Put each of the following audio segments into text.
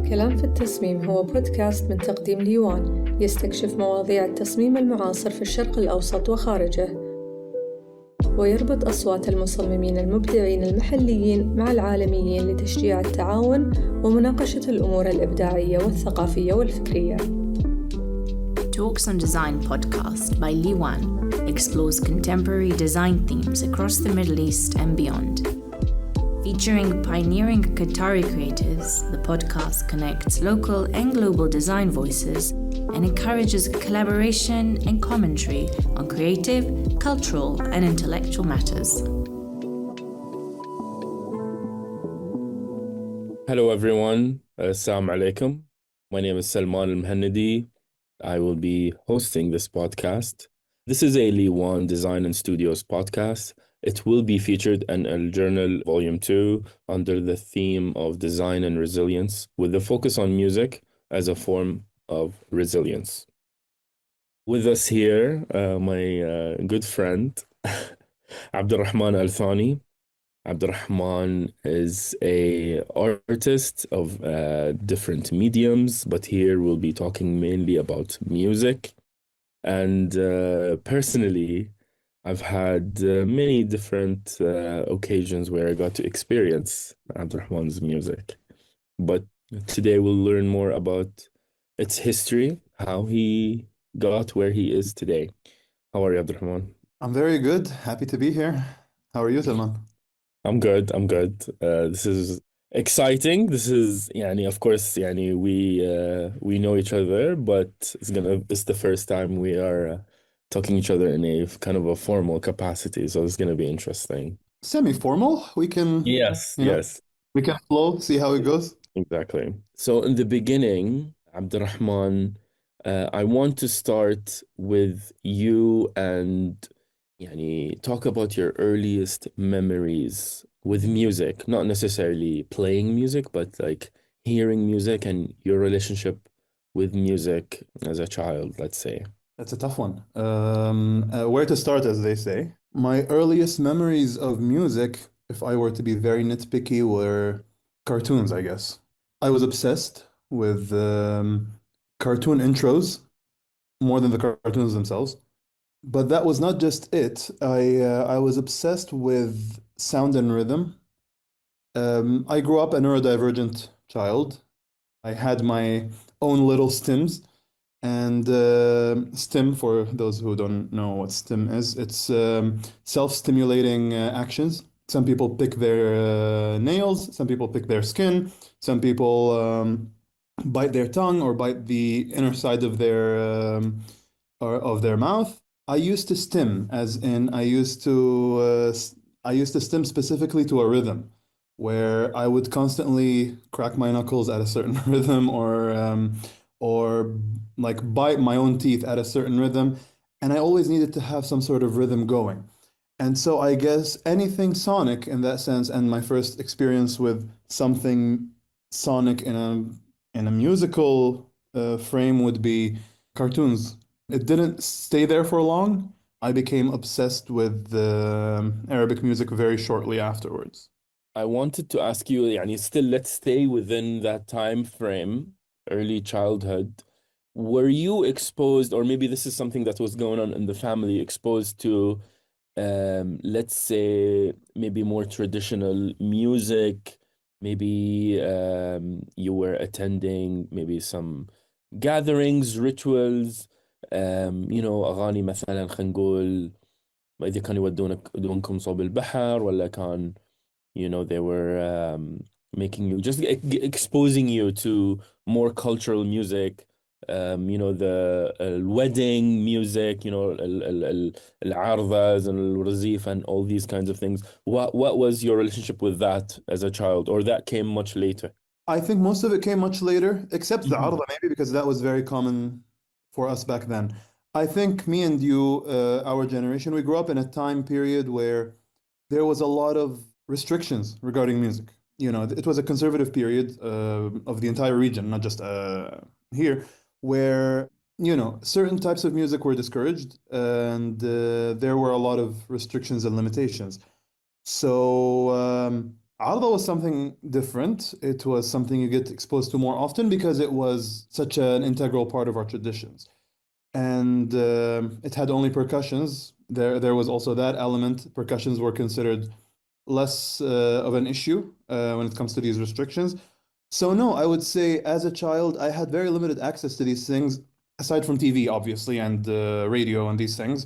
كلام في التصميم هو بودكاست من تقديم ليوان يستكشف مواضيع التصميم المعاصر في الشرق الأوسط وخارجه، ويربط أصوات المصممين المبدعين المحليين مع العالميين لتشجيع التعاون ومناقشة الأمور الإبداعية والثقافية والفكرية. Talks on Design podcast by Liwan explores contemporary design themes across the Middle East and beyond. Featuring pioneering Qatari creators, the podcast connects local and global design voices and encourages collaboration and commentary on creative, cultural, and intellectual matters. Hello everyone, Assalamu alaikum. My name is Salman Al Moahnnadi. I will be hosting this podcast. This is a Liwan Design and Studios podcast. It will be featured in Al Journal Volume 2 under the theme of design and resilience, with the focus on music as a form of resilience. With us here, my good friend, Abdulrahman Al Thani. Abdulrahman is an artist of different mediums, but here we'll be talking mainly about music. And personally, I've had many different occasions where I got to experience Abdulrahman's music. But today we'll learn more about its history, how he got where he is today. How are you, Abdulrahman? I'm very good. Happy to be here. How are you, Salman? I'm good. This is exciting. This is, of course, we know each other, but it's the first time we are talking each other in a kind of a formal capacity, so it's gonna be interesting. Semi-formal. We can, Yes. we can flow, see how it goes. Exactly. So in the beginning, Abdulrahman, I want to start with you and talk about your earliest memories with music, not necessarily playing music, but like hearing music and your relationship with music as a child, let's say. That's a tough one. Where to start, as they say. My earliest memories of music, if I were to be very nitpicky, were cartoons, I guess. I was obsessed with cartoon intros more than the cartoons themselves. But that was not just it. I was obsessed with sound and rhythm. I grew up a neurodivergent child. I had my own little stims. And STEM, for those who don't know what STEM is, it's self-stimulating actions. Some people pick their nails, some people pick their skin, some people bite their tongue or bite the inner side of their mouth. I used to stim, as in I used to stim specifically to a rhythm, where I would constantly crack my knuckles at a certain rhythm, or like bite my own teeth at a certain rhythm, and I always needed to have some sort of rhythm going. And so I guess anything sonic in that sense, and my first experience with something sonic in a musical frame would be cartoons. It didn't stay there for long. I became obsessed with Arabic music very shortly afterwards. I wanted to ask you, still let's stay within that time frame, early childhood. Were you exposed, or maybe this is something that was going on in the family, exposed to, let's say, maybe more traditional music? Maybe you were attending maybe some gatherings, rituals, أغاني مثلا خلينا نقول إذا كانوا يودونكم صوب البحر ولا كان they were making you, just exposing you to more cultural music, the wedding music, العارضة and الرزيف and all these kinds of things. What was your relationship with that as a child, or that came much later? I think most of it came much later, except the عارضة maybe, because that was very common for us back then. I think me and you, our generation, we grew up in a time period where there was a lot of restrictions regarding music. It was a conservative period of the entire region, not just here, where certain types of music were discouraged, and there were a lot of restrictions and limitations. So Arda was something different. It was something you get exposed to more often because it was such an integral part of our traditions. And it had only percussions. There was also that element. Percussions were considered less of an issue when it comes to these restrictions. So no, I would say as a child, I had very limited access to these things, aside from TV, obviously, and radio and these things.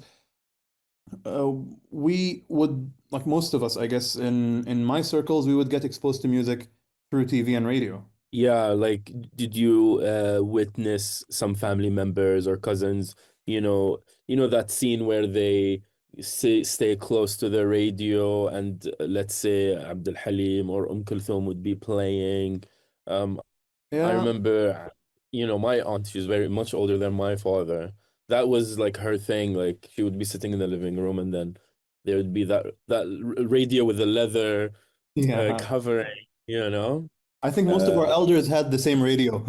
Uh, we would, like most of us, I guess, in my circles, we would get exposed to music through TV and radio. Yeah, like did you witness some family members or cousins, that scene where they stay close to the radio and let's say Abdul Halim or Kulthum would be playing. Um, I Yeah, remember, my aunt, she's very much older than my father. That was like her thing. Like she would be sitting in the living room and then there would be that radio with the leather yeah. covering, you know? I think most of our Uh, elders had the same radio.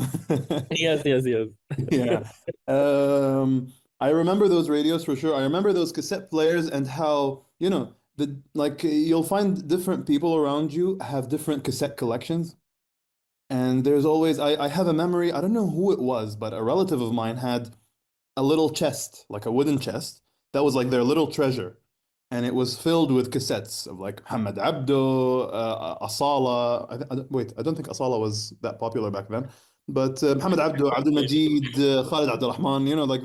yes, yes, yes. Yeah. I remember those radios for sure. I remember those cassette players and how, you'll find different people around you have different cassette collections. And there's always, I have a memory, I don't know who it was, but a relative of mine had a little chest, like a wooden chest, that was like their little treasure. And it was filled with cassettes of like Muhammad Abdo, Asala. Wait, I don't think Asala was that popular back then. But Muhammad Abdo, Abdul Majid, Khalid Abdulrahman, like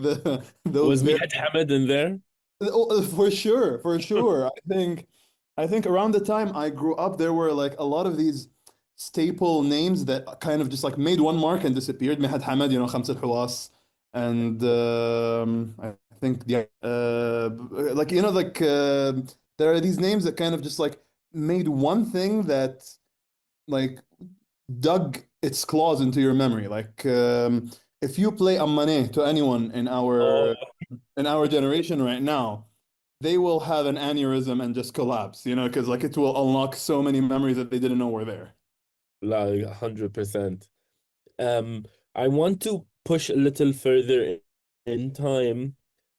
those Was very, Mihad Hamad in there? oh, for sure, for sure. I think around the time I grew up, there were like a lot of these staple names that kind of just like made one mark and disappeared. Mihad Hamad, Khams al-Hawas, and I think there are these names that kind of just like made one thing that like dug its claws into your memory. Like if you play Ammane to anyone Oh, in our generation right now, they will have an aneurysm and just collapse, because like it will unlock so many memories that they didn't know were there. like 100%. Um, I want to push a little further in time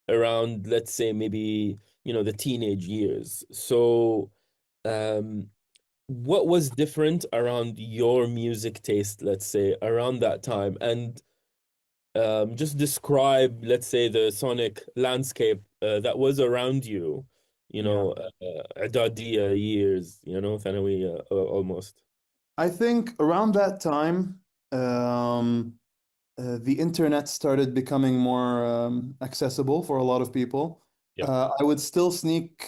around, let's say, maybe, the teenage years. So, um, what was different around your music taste, let's say, around that time? And just describe, let's say, the sonic landscape that was around you, Yeah. إعدادية years, ثانوية almost. I think around that time, the internet started becoming more accessible for a lot of people. Yeah. I would still sneak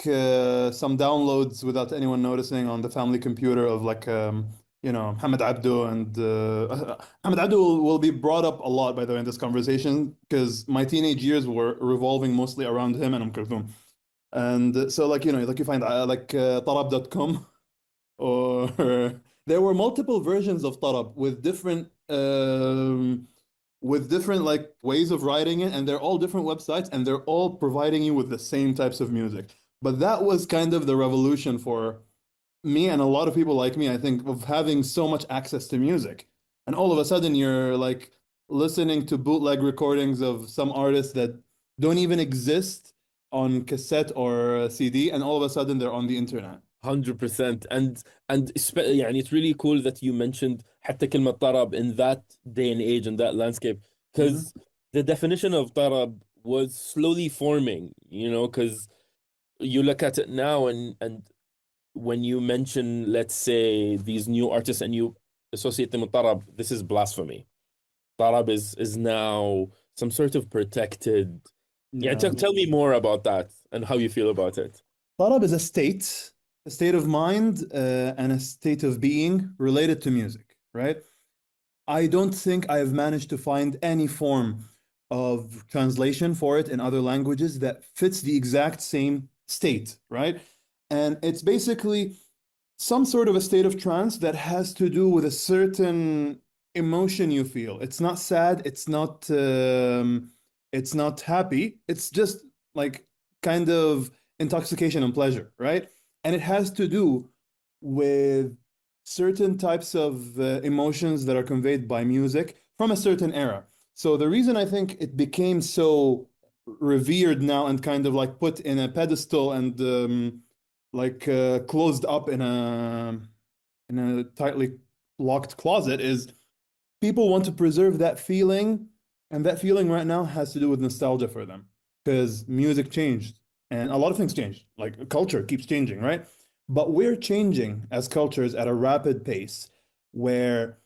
some downloads without anyone noticing on the family computer of like, Hamad Abdo and Hamad Abdo will be brought up a lot, by the way, in this conversation because my teenage years were revolving mostly around him and Kulthum. And so like, like you find tarab.com or there were multiple versions of Tarab with different like ways of writing it, and they're all different websites, and they're all providing you with the same types of music. But that was kind of the revolution for me and a lot of people like me, I think, of having so much access to music. And all of a sudden, you're like listening to bootleg recordings of some artists that don't even exist on cassette or CD, and all of a sudden they're on the internet. 100%. يعني it's really cool that you mentioned حتى كلمة طرب in that day and age and that landscape Mhm. because the definition of طرب was slowly forming, because you look at it now and when you mention, let's say, these new artists and you associate them with طرب, this is blasphemy. طرب is now some sort of protected. Yeah, Yeah. tell me more about that and how you feel about it. Tarab is a state of mind, and a state of being related to music, right? I don't think I have managed to find any form of translation for it in other languages that fits the exact same state, right? And it's basically some sort of a state of trance that has to do with a certain emotion you feel. It's not sad, it's not happy. It's just like kind of intoxication and pleasure, right? And it has to do with certain types of emotions that are conveyed by music from a certain era. So the reason I think it became so revered now and kind of like put in a pedestal and closed up in a tightly locked closet is people want to preserve that feeling, and that feeling right now has to do with nostalgia for them because music changed and a lot of things changed. Like culture keeps changing, right? But we're changing as cultures at a rapid pace where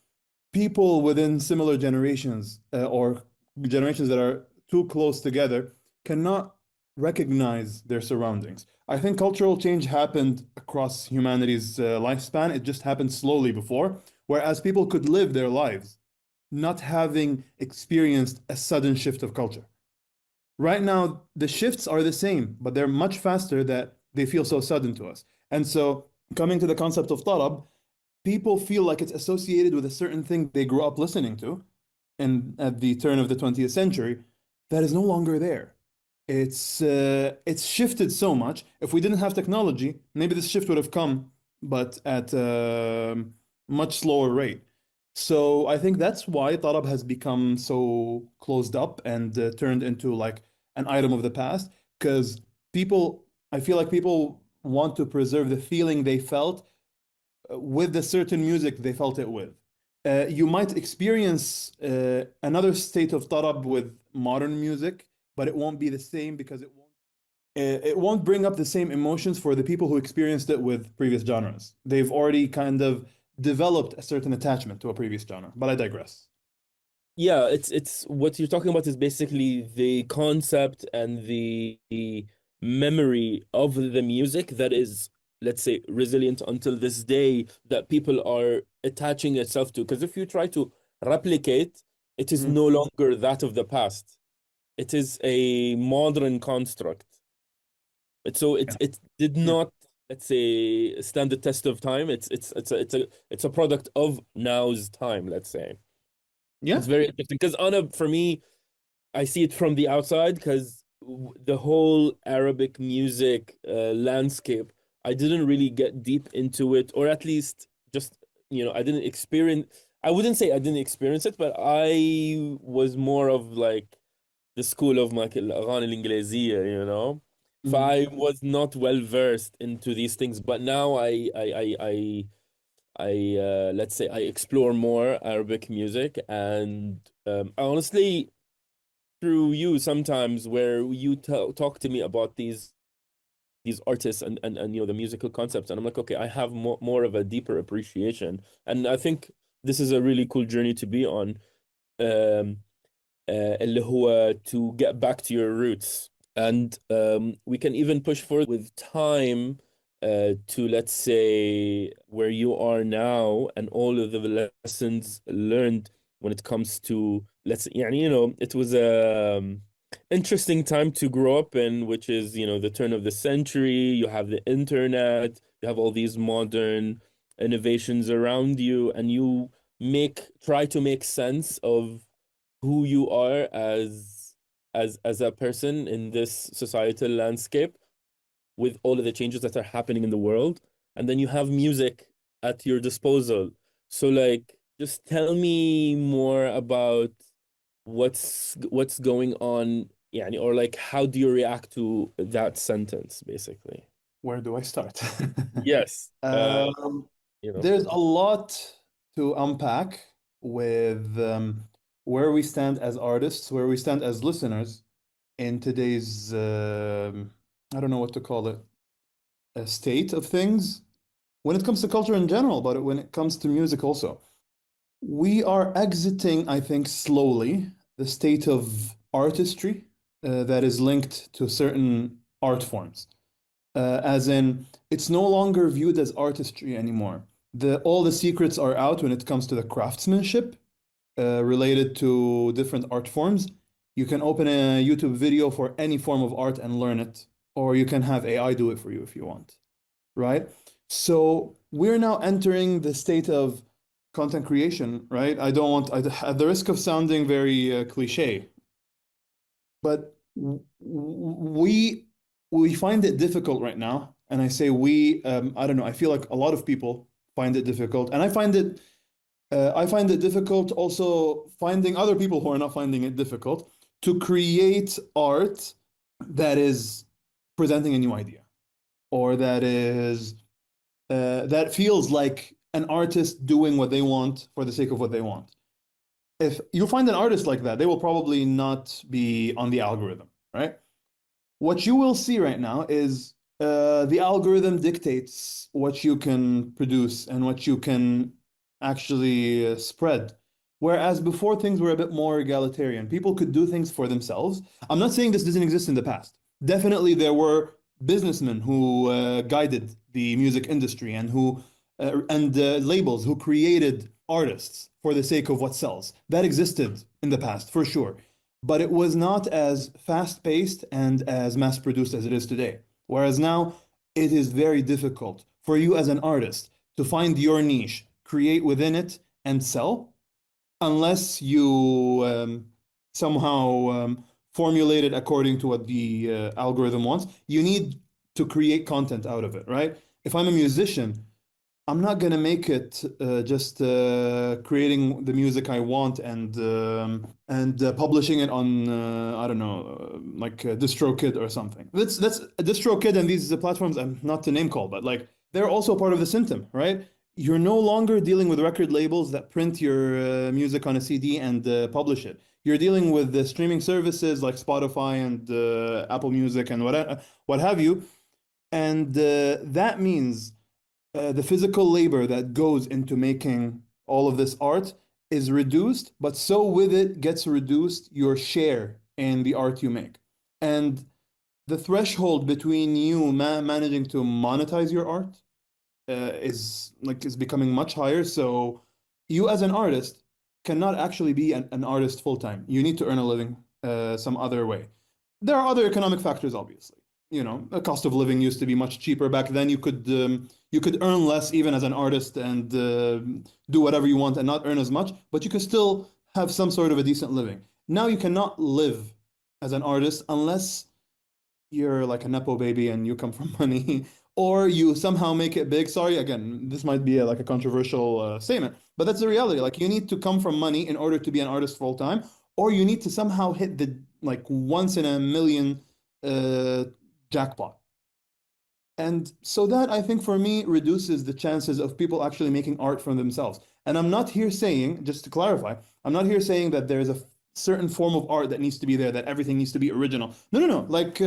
people within similar generations or generations that are too close together cannot recognize their surroundings. I think cultural change happened across humanity's lifespan. It just happened slowly before, whereas people could live their lives not having experienced a sudden shift of culture. Right now, the shifts are the same, but they're much faster that they feel so sudden to us. And so, coming to the concept of talab, people feel like it's associated with a certain thing they grew up listening to and at the turn of the 20th century that is no longer there. It's shifted so much. If we didn't have technology, maybe this shift would have come, but at a much slower rate. So I think that's why talab has become so closed up and turned into like an item of the past, because I feel like people want to preserve the feeling they felt with the certain music they felt it with. You might experience another state of talab with modern music, but it won't be the same because it won't bring up the same emotions for the people who experienced it with previous genres. They've already kind of developed a certain attachment to a previous genre, but I digress. Yeah, it's what you're talking about is basically the concept and the memory of the music that is, let's say, resilient until this day that people are attaching itself to. Because if you try to replicate, it is no longer that of the past. It is a modern construct. So it did not, let's say, stand the test of time. It's a product of now's time, let's say. Yeah. It's very interesting because for me, I see it from the outside because the whole Arabic music landscape, I didn't really get deep into it, or at least just, I didn't experience, I wouldn't say I didn't experience it, but I was more of like the school of الأغاني الإنجليزية. So I was not well versed into these things, but now I let's say I explore more Arabic music, and honestly, through you sometimes where you talk to me about these artists and the musical concepts, and I'm like, okay, I have more of a deeper appreciation, and I think this is a really cool journey to be on, اللي هو to get back to your roots, and we can even push forward with time to, let's say, where you are now and all of the lessons learned when it comes to, it was a interesting time to grow up in, which is, the turn of the century. You have the internet, you have all these modern innovations around you, and you try to make sense of who you are as a person in this societal landscape with all of the changes that are happening in the world. And then you have music at your disposal. So like, just tell me more about what's going on, or like, how do you react to that sentence, basically? Where do I start? Yes. There's a lot to unpack with where we stand as artists, where we stand as listeners in today's, I don't know what to call it, a state of things when it comes to culture in general, but when it comes to music also. We are exiting, I think, slowly the state of artistry that is linked to certain art forms. As in, it's no longer viewed as artistry anymore. All the secrets are out when it comes to the craftsmanship related to different art forms. You can open a YouTube video for any form of art and learn it, or you can have AI do it for you if you want, right? So we're now entering the state of content creation, right? I don't want, at the risk of sounding very cliche, but we find it difficult right now. And I say we, I don't know, I feel like a lot of people find it difficult, and I find it difficult also finding other people who are not finding it difficult to create art that is presenting a new idea, or that feels like an artist doing what they want for the sake of what they want. If you find an artist like that, they will probably not be on the algorithm, right? What you will see right now is the algorithm dictates what you can produce and what you can actually spread. Whereas before things were a bit more egalitarian, people could do things for themselves. I'm not saying this doesn't exist in the past. Definitely, there were businessmen who guided the music industry and who and labels who created artists for the sake of what sells. That existed in the past, for sure. But it was not as fast-paced and as mass-produced as it is today. Whereas now, it is very difficult for you as an artist to find your niche, create within it, and sell, unless you somehow formulate it according to what the algorithm wants. You need to create content out of it, right? If I'm a musician, I'm not gonna make it just creating the music I want and publishing it on I don't know like DistroKid or something. That's DistroKid and these platforms. I'm not to name call, but like they're also part of the symptom, right? You're no longer dealing with record labels that print your music on a CD and publish it. You're dealing with the streaming services like Spotify and Apple Music and what have you, and that means the physical labor that goes into making all of this art is reduced, but so with it gets reduced your share in the art you make. And the threshold between you managing to monetize your art is becoming much higher. So you as an artist cannot actually be an artist full time. You need to earn a living some other way. There are other economic factors, obviously. You know, the cost of living used to be much cheaper back then. You could earn less even as an artist and do whatever you want and not earn as much, but you could still have some sort of a decent living. Now you cannot live as an artist unless you're like a nepo baby and you come from money, or you somehow make it big. Sorry, again, this might be like a controversial statement, but that's the reality. Like you need to come from money in order to be an artist full time, or you need to somehow hit the like once in a million jackpot. And so that, I think, for me, reduces the chances of people actually making art from themselves. And I'm not here saying, just to clarify, I'm not here saying that there's a certain form of art that needs to be there, that everything needs to be original. No. Like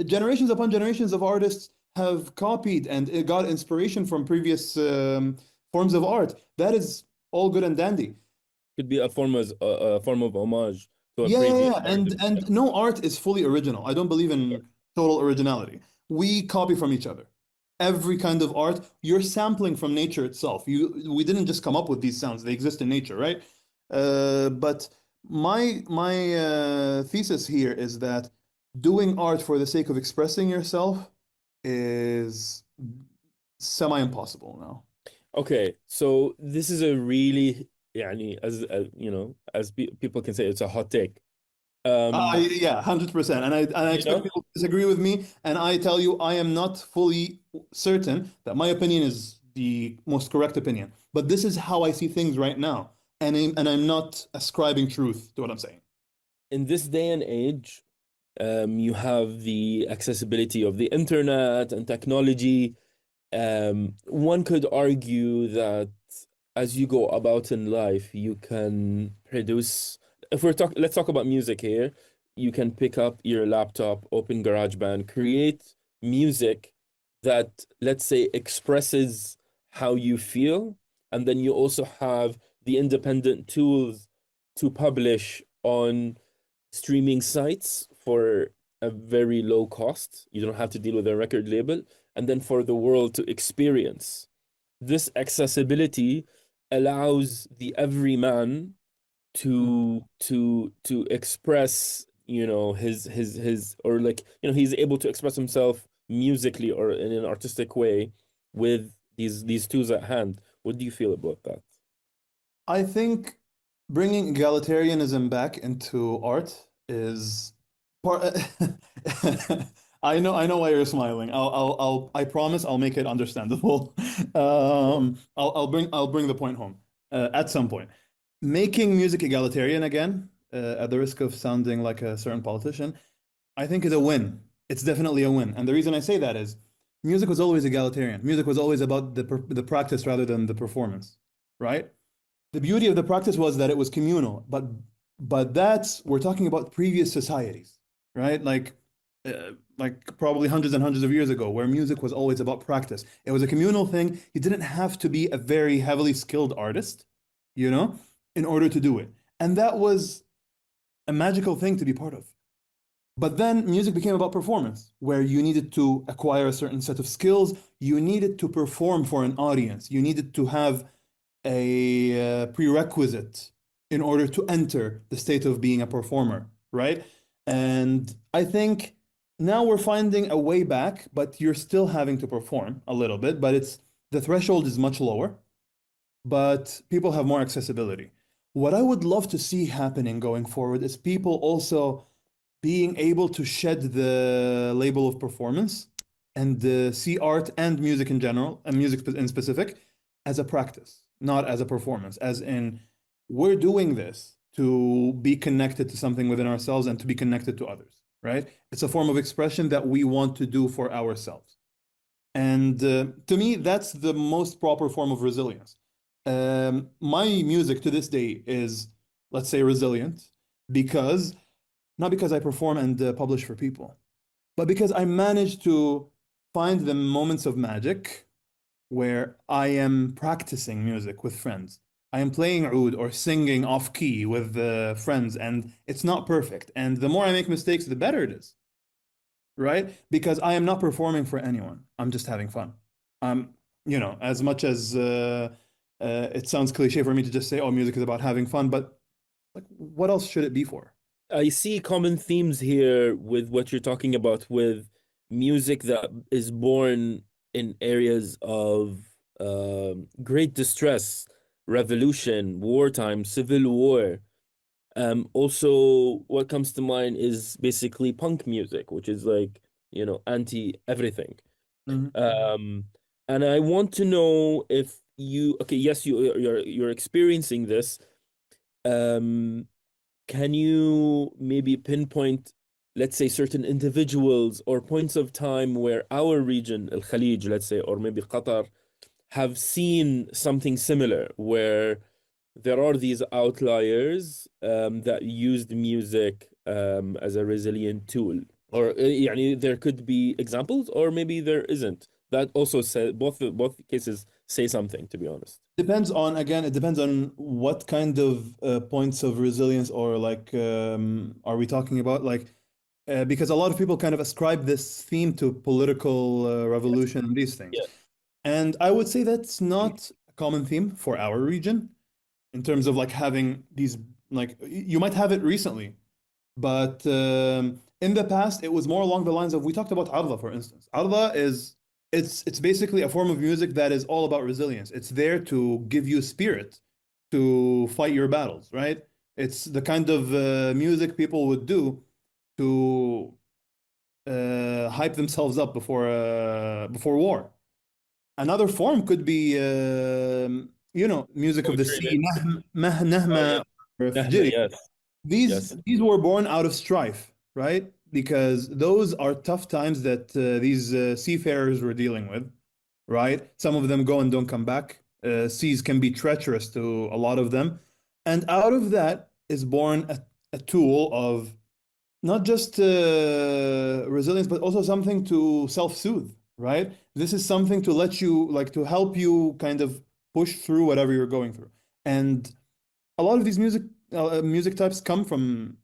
generations upon generations of artists have copied and got inspiration from previous forms of art. That is all good and dandy. Could be a form of homage to a Yeah. previous And no art is fully original. I don't believe in total originality. We copy from each other. Every kind of art, you're sampling from nature itself. We didn't just come up with these sounds; they exist in nature, right? But my thesis here is that doing art for the sake of expressing yourself is semi-impossible now. Okay, so this is a really, يعني, as people can say, it's a hot take. Yeah, 100%. And I expect people to disagree with me. And I tell you, I am not fully certain that my opinion is the most correct opinion. But this is how I see things right now. And I'm not ascribing truth to what I'm saying. In this day and age, you have the accessibility of the internet and technology. One could argue that as you go about in life, you can produce. Let's talk about music here. You can pick up your laptop, open GarageBand, create music that, let's say, expresses how you feel. And then you also have the independent tools to publish on streaming sites for a very low cost. You don't have to deal with a record label. And then for the world to experience. This accessibility allows the everyman to express, his or like, he's able to express himself musically or in an artistic way with these tools at hand. What do you feel about that? I think bringing egalitarianism back into art is part. I know why you're smiling. I promise I'll make it understandable. I'll bring the point home at some point. Making music egalitarian again, at the risk of sounding like a certain politician, I think is a win. It's definitely a win. And the reason I say that is music was always egalitarian. Music was always about the practice rather than the performance, right? The beauty of the practice was that it was communal, but that's we're talking about previous societies, right? Like probably hundreds and hundreds of years ago, where music was always about practice. It was a communal thing. You didn't have to be a very heavily skilled artist, you know, in order to do it. And that was a magical thing to be part of. But then music became about performance, where you needed to acquire a certain set of skills. You needed to perform for an audience. You needed to have a prerequisite in order to enter the state of being a performer, right? And I think now we're finding a way back, but you're still having to perform a little bit, but it's the threshold is much lower, but people have more accessibility. What I would love to see happening going forward is people also being able to shed the label of performance and see art and music in general, and music in specific, as a practice, not as a performance, as in we're doing this to be connected to something within ourselves and to be connected to others, right? It's a form of expression that we want to do for ourselves. And to me, that's the most proper form of resilience. My music to this day is, let's say, resilient because not because I perform and publish for people, but because I managed to find the moments of magic where I am practicing music with friends. I am playing oud or singing off key with friends, and it's not perfect. And the more I make mistakes, the better it is, right? Because I am not performing for anyone. I'm just having fun. As much as it sounds cliche for me to just say, oh, music is about having fun, but like, what else should it be for? I see common themes here with what you're talking about with music that is born in areas of great distress, revolution, wartime, civil war. Also, what comes to mind is basically punk music, which is like, anti everything. Mhm. And I want to know if okay, yes, you're experiencing this. Um, can you maybe pinpoint, let's say, certain individuals or points of time where our region, Al Khalij, let's say, or maybe Qatar, have seen something similar, where there are these outliers that used music as a resilient tool? Or there could be examples, or maybe there isn't. That also say both cases say something, to be honest. It depends on what kind of points of resilience or like are we talking about? Like, because a lot of people kind of ascribe this theme to political Yes. revolution and these things. Yeah. And I would say that's not a common theme for our region in terms of like having these, like, you might have it recently, but in the past, it was more along the lines of, we talked about Arda, for instance. Arda is, it's basically a form of music that is all about resilience. It's there to give you spirit to fight your battles, right? It's the kind of music people would do to hype themselves up before war. Another form could be, music of the Poetry, sea, maybe. Oh, yeah. Nahma, or Nahma, Fajri. yes. These Yes. these were born out of strife, right? Because those are tough times that these seafarers were dealing with, right? Some of them go and don't come back. Seas can be treacherous to a lot of them. And out of that is born a tool of not just resilience, but also something to self-soothe, right? This is something to let you, like, to help you kind of push through whatever you're going through. And a lot of these music types come from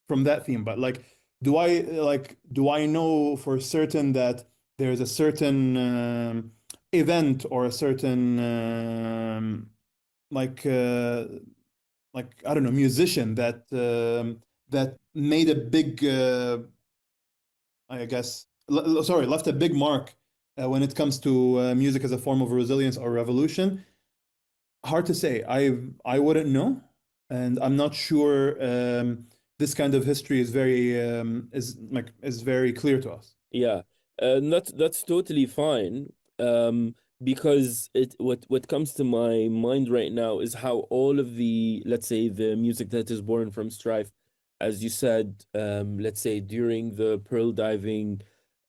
that theme. But like, do I know for certain that there's a certain event or a certain like I don't know, musician that made a big I guess sorry, left a big mark when it comes to music as a form of resilience or revolution? Hard to say. I wouldn't know, and I'm not sure this kind of history is very clear to us. Yeah, that's totally fine. Because what comes to my mind right now is how all of the, let's say, the music that is born from strife, as you said, let's say during the pearl diving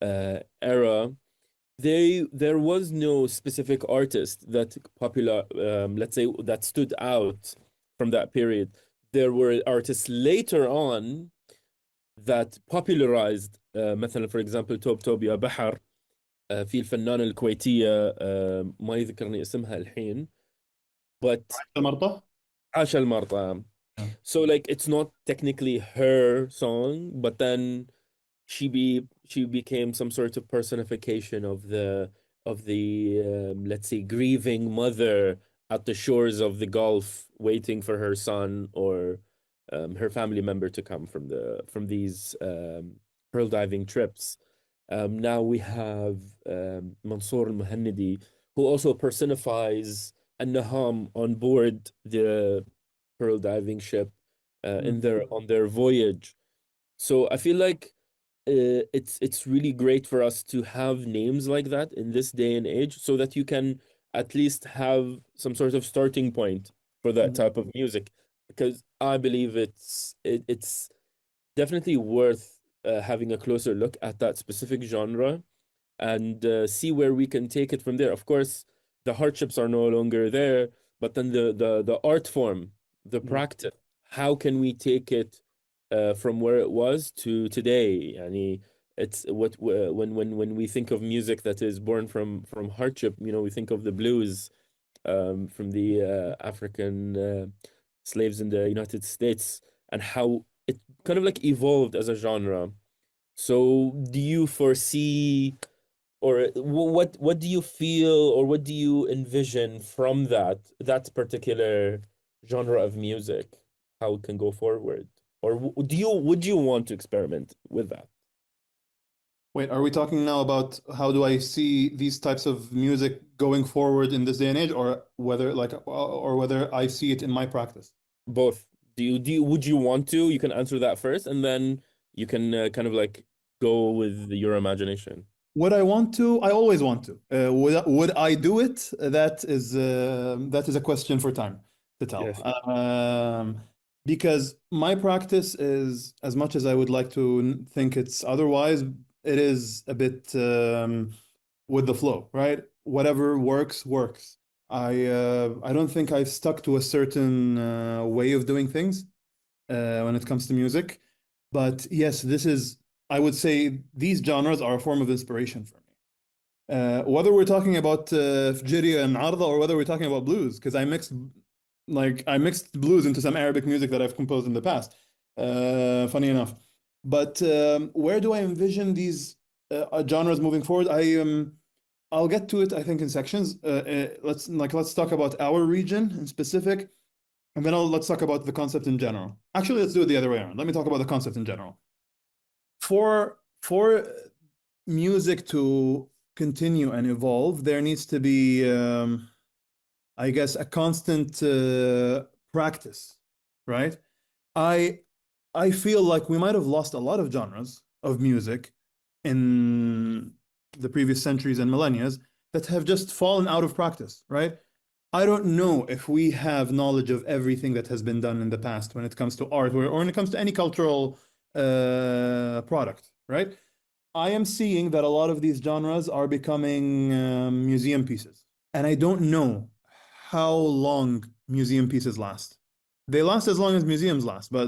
era, there was no specific artist that popular, let's say, that stood out from that period. There were artists later on that popularized مثلا for example توب يا بحر. في الفنانة الكويتية ما يذكرني اسمها الحين but المرطة. عاشا المرطة. Yeah. So like it's not technically her song, but then she became some sort of personification of the let's say grieving mother at the shores of the Gulf, waiting for her son or her family member to come from these pearl diving trips. Now we have Mansour al-Moahnnadi, who also personifies An-Naham on board the pearl diving ship in on their voyage. So I feel like it's really great for us to have names like that in this day and age, so that you can at least have some sort of starting point for that type of music, because I believe it's definitely worth having a closer look at that specific genre and see where we can take it from there. Of course, the hardships are no longer there, but then the art form, the practice, how can we take it from where it was to today? Yani, it's what when we think of music that is born from hardship, we think of the blues from the African slaves in the United States, and how it kind of like evolved as a genre. So do you foresee, or what do you feel, or what do you envision from that particular genre of music, how it can go forward? Or would you want to experiment with that? Wait, are we talking now about how do I see these types of music going forward in this day and age, or whether I see it in my practice? Both. Would you want to? You can answer that first, and then you can kind of like go with your imagination. Would I want to? I always want to. Would I do it? That is a question for time to tell. Yes. Because my practice is, as much as I would like to think it's otherwise, it is a bit with the flow, right? Whatever works, works. I don't think I've stuck to a certain way of doing things when it comes to music. But yes, I would say these genres are a form of inspiration for me. Whether we're talking about Fjiri and Arda, or whether we're talking about blues, because I mixed blues into some Arabic music that I've composed in the past, funny enough. But where do I envision these genres moving forward? I'll get to it, I think, in sections. Let's talk about our region in specific, and then let's talk about the concept in general. Actually, let's do it the other way around. Let me talk about the concept in general. For music to continue and evolve, there needs to be, I guess, a constant practice, right? I feel like we might have lost a lot of genres of music in the previous centuries and millennia that have just fallen out of practice, right? I don't know if we have knowledge of everything that has been done in the past when it comes to art, or when it comes to any cultural product, right? I am seeing that a lot of these genres are becoming museum pieces. And I don't know how long museum pieces last. They last as long as museums last, but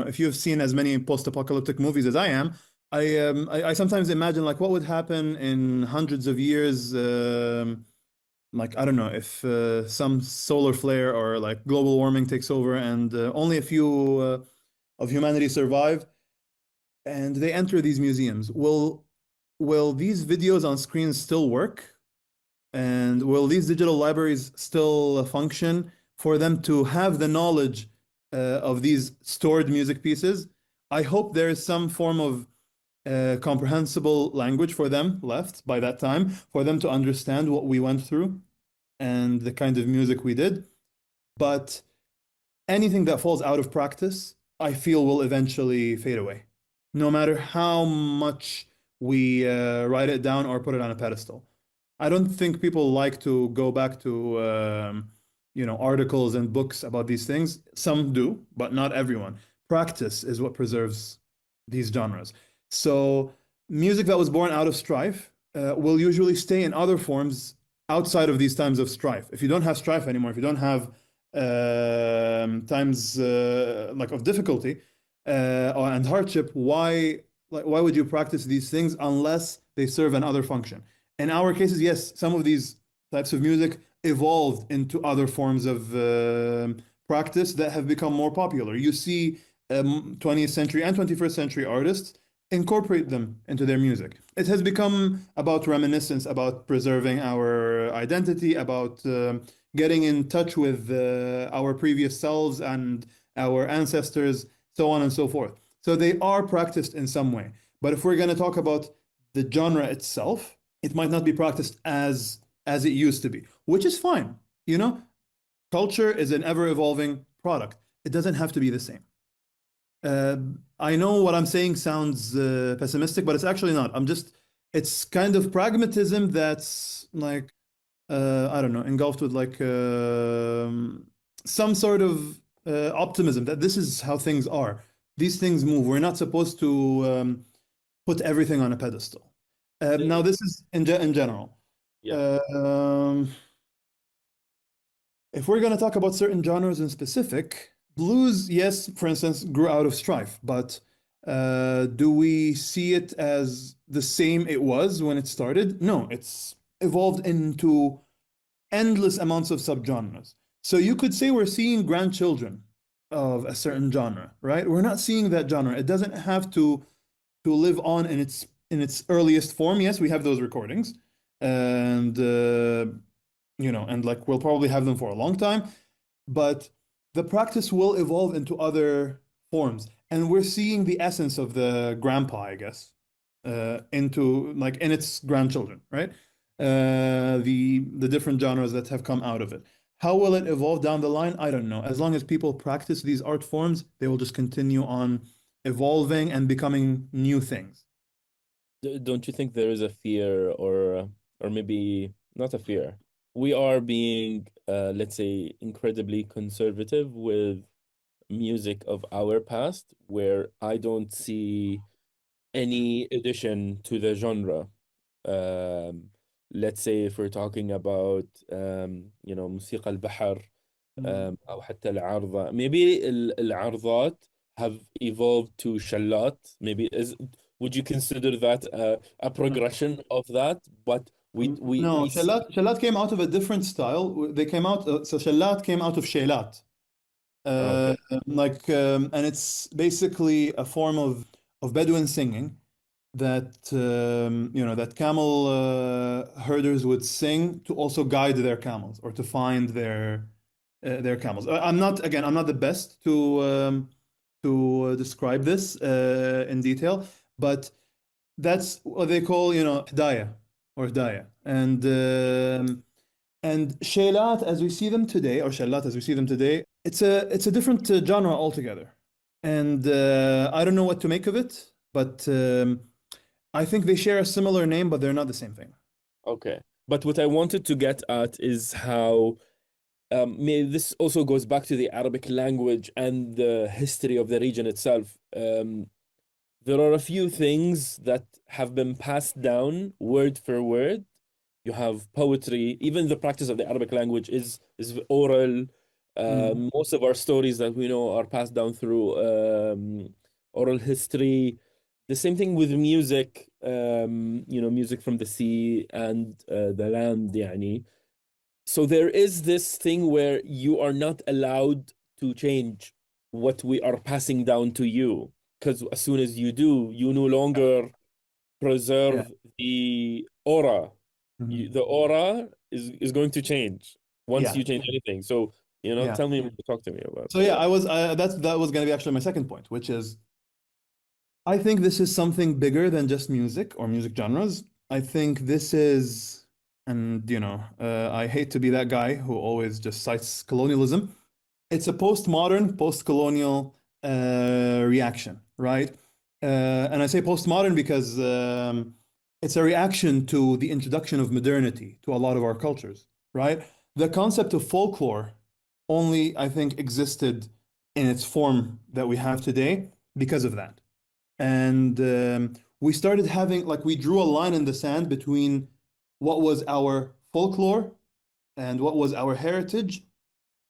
if you've seen as many post-apocalyptic movies as I am, I sometimes imagine like what would happen in hundreds of years, like I don't know, if some solar flare or like global warming takes over and only a few of humanity survive, and they enter these museums. Will these videos on screens still work? And will these digital libraries still function for them to have the knowledge of these stored music pieces? I hope there is some form of comprehensible language for them left by that time, for them to understand what we went through and the kind of music we did. But anything that falls out of practice, I feel will eventually fade away, no matter how much we write it down or put it on a pedestal. I don't think people like to go back to articles and books about these things. Some do, but not everyone. Practice is what preserves these genres. So music that was born out of strife, will usually stay in other forms outside of these times of strife. If you don't have strife anymore, if you don't have times like of difficulty and hardship, why would you practice these things unless they serve another function? In our cases, yes, some of these types of music evolved into other forms of practice that have become more popular. You see 20th century and 21st century artists incorporate them into their music. It has become about reminiscence, about preserving our identity, about getting in touch with our previous selves and our ancestors, so on and so forth. So they are practiced in some way. But if we're going to talk about the genre itself, it might not be practiced as it used to be, which is fine. You know, culture is an ever-evolving product. It doesn't have to be the same. I know what I'm saying sounds pessimistic, but it's actually not. It's kind of pragmatism that's like, I don't know, engulfed with like some sort of optimism that this is how things are. These things move. We're not supposed to put everything on a pedestal. Now, this is in general. Yeah. If we're going to talk about certain genres in specific, blues, yes, for instance, grew out of strife, but do we see it as the same it was when it started? No, it's evolved into endless amounts of subgenres. So you could say we're seeing grandchildren of a certain genre, right? We're not seeing that genre. It doesn't have to live on in its earliest form. Yes, we have those recordings, and and like we'll probably have them for a long time, but the practice will evolve into other forms, and we're seeing the essence of the grandpa, I guess, into like in its grandchildren, right? The different genres that have come out of it. How will it evolve down the line? I don't know. As long as people practice these art forms, they will just continue on evolving and becoming new things. Don't you think there is a fear, or maybe not a fear? We are being, let's say, incredibly conservative with music of our past, where I don't see any addition to the genre. Um, let's say if we're talking about موسيقى البحر أو حتى العارضة, maybe العارضات have evolved to شلات. Maybe would you consider that a progression of that? But No, we see. Shalat came out of a different style. They came out, so Shalat came out of Shailat. Okay. And it's basically a form of Bedouin singing that that camel herders would sing to also guide their camels or to find their camels. I'm not the best to describe this in detail, but that's what they call Hidayah or Hidayah. And Shailat as we see them today, or Shalat as we see them today, it's a different genre altogether. And I don't know what to make of it, but I think they share a similar name, but they're not the same thing. Okay. But what I wanted to get at is how this also goes back to the Arabic language and the history of the region itself. There are a few things that have been passed down word for word. You have poetry, even the practice of the Arabic language is oral. Most of our stories that we know are passed down through oral history. The same thing with music, music from the sea and the land, يعني. So there is this thing where you are not allowed to change what we are passing down to you, because as soon as you do, you no longer Yeah. preserve the aura. Mhm. The aura is going to change once Yeah. you change anything. So, Yeah. tell me, talk to me about. So yeah, that was going to be actually my second point, which is I think this is something bigger than just music or music genres. I think this is, and I hate to be that guy who always just cites colonialism. It's a postmodern, post-colonial reaction, right? And I say postmodern because it's a reaction to the introduction of modernity to a lot of our cultures, right? The concept of folklore only, I think, existed in its form that we have today because of that. And we started having, like, we drew a line in the sand between what was our folklore and what was our heritage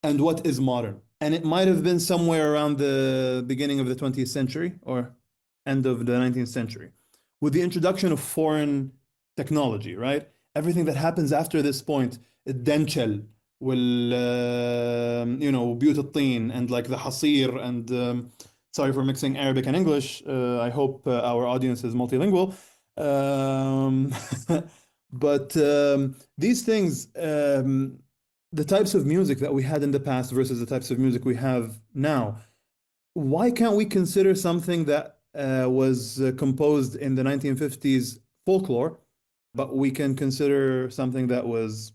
and what is modern. And it might have been somewhere around the beginning of the 20th century or end of the 19th century with the introduction of foreign technology, right? Everything that happens after this point, الدنشل بيوت الطين and like the hasir and sorry for mixing Arabic and English. I hope our audience is multilingual. Um, but these things, the types of music that we had in the past versus the types of music we have now, why can't we consider something that was composed in the 1950s folklore, but we can consider something that was,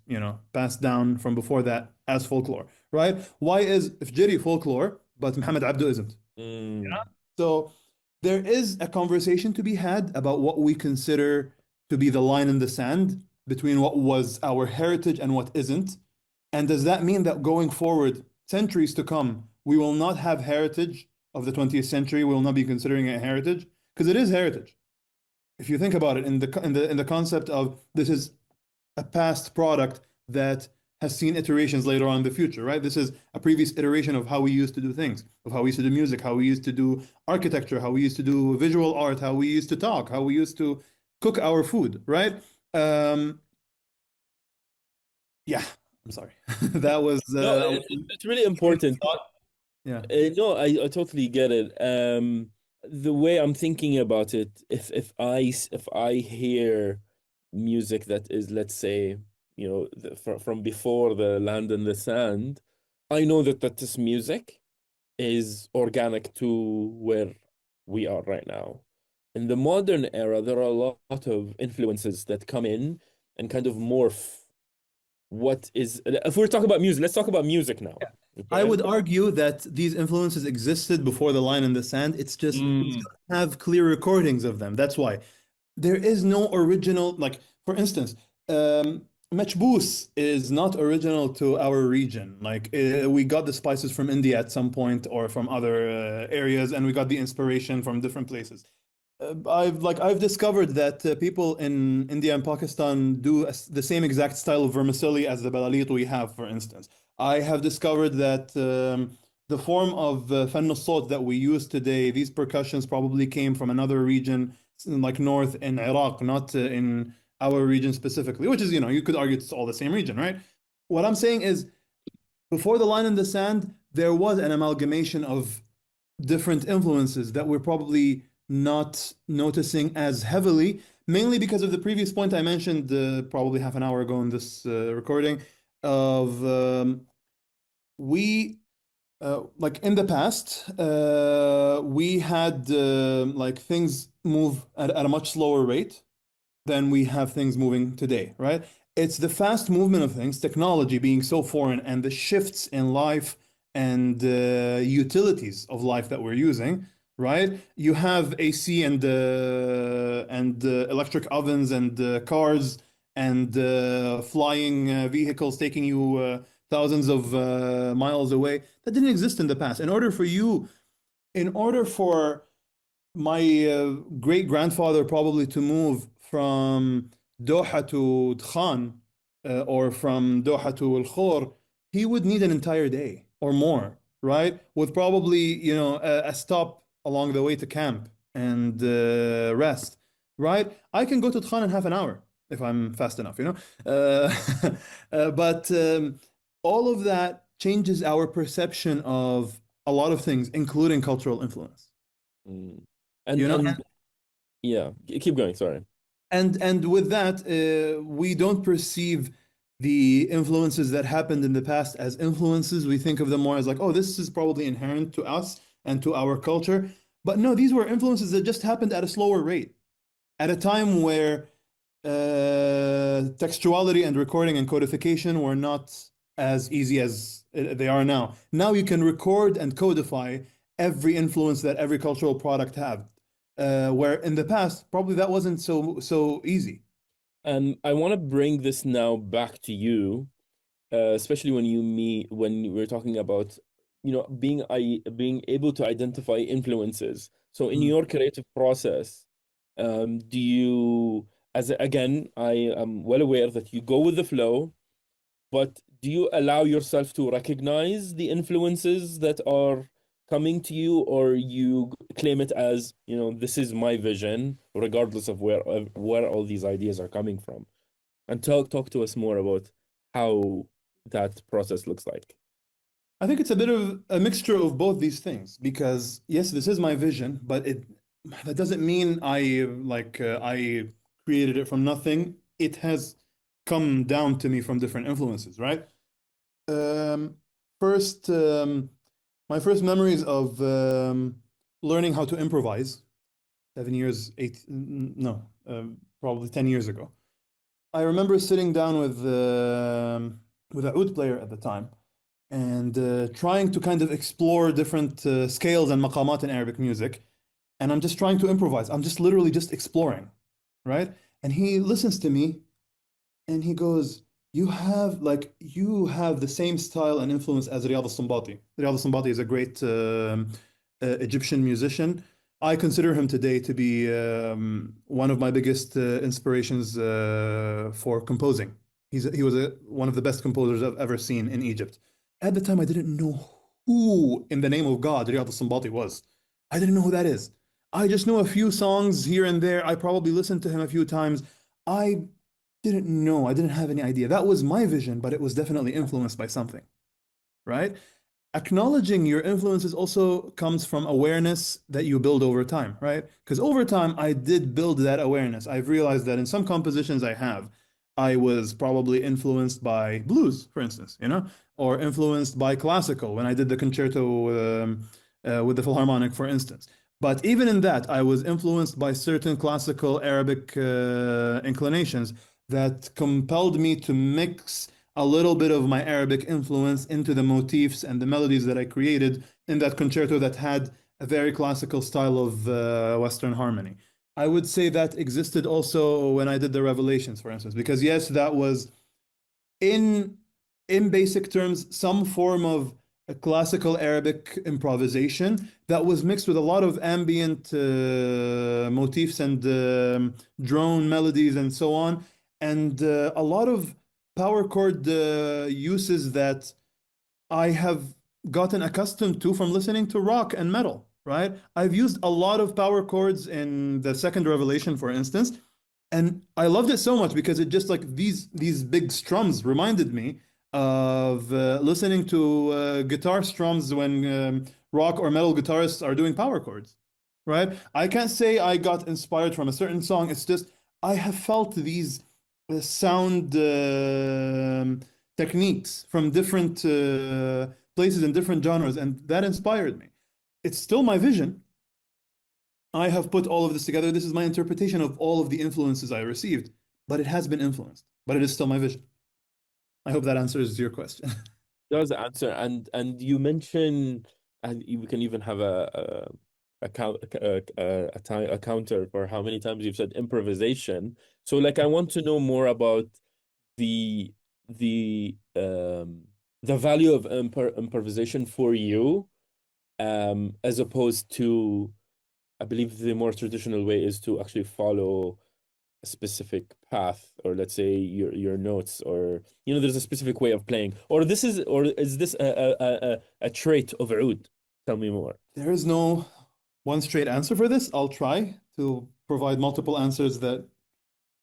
passed down from before that as folklore, right? Why is Fjiri folklore, but Muhammad Abdu isn't? So there is a conversation to be had about what we consider to be the line in the sand between what was our heritage and what isn't. And does that mean that going forward, centuries to come, we will not have heritage of the 20th century? We will not be considering it heritage? Because it is heritage. If you think about it in the concept of this is a past product that has seen iterations later on in the future, right? This is a previous iteration of how we used to do things, of how we used to do music, how we used to do architecture, how we used to do visual art, how we used to talk, how we used to cook our food, right? Yeah, I'm sorry. That was No, it's really important. yeah. No, I totally get it. The way I'm thinking about it, if I hear music that is, let's say, from before the land and the sand, I know that this music is organic to where we are right now. In the modern era, there are a lot of influences that come in and kind of morph what is. If we're talking about music, let's talk about music now. Yeah. Okay? I would argue that these influences existed before the line in the sand. It's just we don't have clear recordings of them. That's why there is no original. Like, for instance, Machboos is not original to our region. Like, we got the spices from India at some point or from other areas, and we got the inspiration from different places. I've discovered that people in India and Pakistan do the same exact style of vermicelli as the balalit we have, for instance. I have discovered that the form of fan al-sawt that we use today, these percussions probably came from another region, like north in Iraq, not in our region specifically, which is, you could argue it's all the same region, right? What I'm saying is, before the line in the sand, there was an amalgamation of different influences that we're probably not noticing as heavily, mainly because of the previous point I mentioned probably half an hour ago in this recording of we like in the past we had like things move at a much slower rate than we have things moving today, right? It's the fast movement of things, technology being so foreign, and the shifts in life and utilities of life that we're using, right? You have AC and electric ovens and cars and flying vehicles taking you thousands of miles away. That didn't exist in the past. In order for my great grandfather probably to move from Doha to Dkhan or from Doha to Al Khor, he would need an entire day or more, right? With probably, a stop along the way to camp and rest, right? I can go to Dkhan in half an hour if I'm fast enough, but all of that changes our perception of a lot of things, including cultural influence. And yeah, keep going. Sorry. And with that, we don't perceive the influences that happened in the past as influences. We think of them more as like, oh, this is probably inherent to us and to our culture. But no, these were influences that just happened at a slower rate, at a time where textuality and recording and codification were not as easy as they are now. Now you can record and codify every influence that every cultural product had. Where in the past, probably that wasn't so easy. I want to bring this now back to you, especially when we're talking about, being able to identify influences. So in your creative process, Do you, again, I am well aware that you go with the flow, but do you allow yourself to recognize the influences that are coming to you, or you claim it as, this is my vision, regardless of where all these ideas are coming from? And talk to us more about how that process looks like. I think it's a bit of a mixture of both these things because yes, this is my vision, but that doesn't mean I created it from nothing. It has come down to me from different influences, right? Um, first, my first memories of learning how to improvise, 7 years, no, probably 10 years ago. I remember sitting down with a oud player at the time and trying to kind of explore different scales and maqamat in Arabic music. And I'm just trying to improvise. I'm just literally just exploring, right? And he listens to me and he goes, you have the same style and influence as Riyad al-Sanbati. Riyad al-Sanbati is a great Egyptian musician. I consider him today to be one of my biggest inspirations for composing. He was one of the best composers I've ever seen in Egypt. At the time, I didn't know who, in the name of God, Riyad al-Sanbati was. I didn't know who that is. I just know a few songs here and there. I probably listened to him a few times. I didn't know. I didn't have any idea. That was my vision, but it was definitely influenced by something, right? Acknowledging your influences also comes from awareness that you build over time, right? Because over time, I did build that awareness. I've realized that in some compositions I was probably influenced by blues, for instance, or influenced by classical when I did the concerto with the Philharmonic, for instance. But even in that, I was influenced by certain classical Arabic inclinations that compelled me to mix a little bit of my Arabic influence into the motifs and the melodies that I created in that concerto that had a very classical style of Western harmony. I would say that existed also when I did the Revelations, for instance, because yes, that was in basic terms some form of a classical Arabic improvisation that was mixed with a lot of ambient motifs and drone melodies and so on, and a lot of power chord uses that I have gotten accustomed to from listening to rock and metal, right? I've used a lot of power chords in the second Revelation, for instance, and I loved it so much because it just like these big strums reminded me of listening to guitar strums when rock or metal guitarists are doing power chords, right? I can't say I got inspired from a certain song. It's just I have felt these sound techniques from different places and different genres, and that inspired me. It's still my vision. I have put all of this together. This is my interpretation of all of the influences I received, but it has been influenced, but it is still my vision. I hope that answers your question. Does answer, and you mentioned, and we can even have a counter for how many times you've said improvisation. So like I want to know more about the value of improvisation for you, as opposed to, I believe the more traditional way is to actually follow a specific path, or let's say your notes, or there's a specific way of playing, or is this a trait of oud? Tell me more. There is no one straight answer for this. I'll try to provide multiple answers that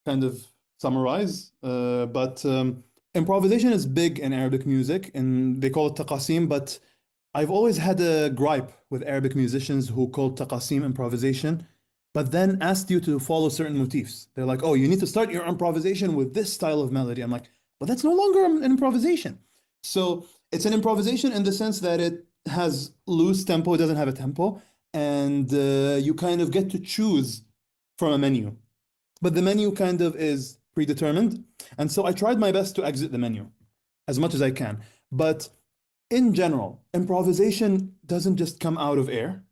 kind of summarize. But improvisation is big in Arabic music, and they call it taqasim, but I've always had a gripe with Arabic musicians who call taqasim improvisation, but then asked you to follow certain motifs. They're like, oh, you need to start your improvisation with this style of melody. I'm like, but that's no longer an improvisation. So it's an improvisation in the sense that it has loose tempo, it doesn't have a tempo, and you kind of get to choose from a menu. But the menu kind of is predetermined. And so I tried my best to exit the menu as much as I can. But in general, improvisation doesn't just come out of air,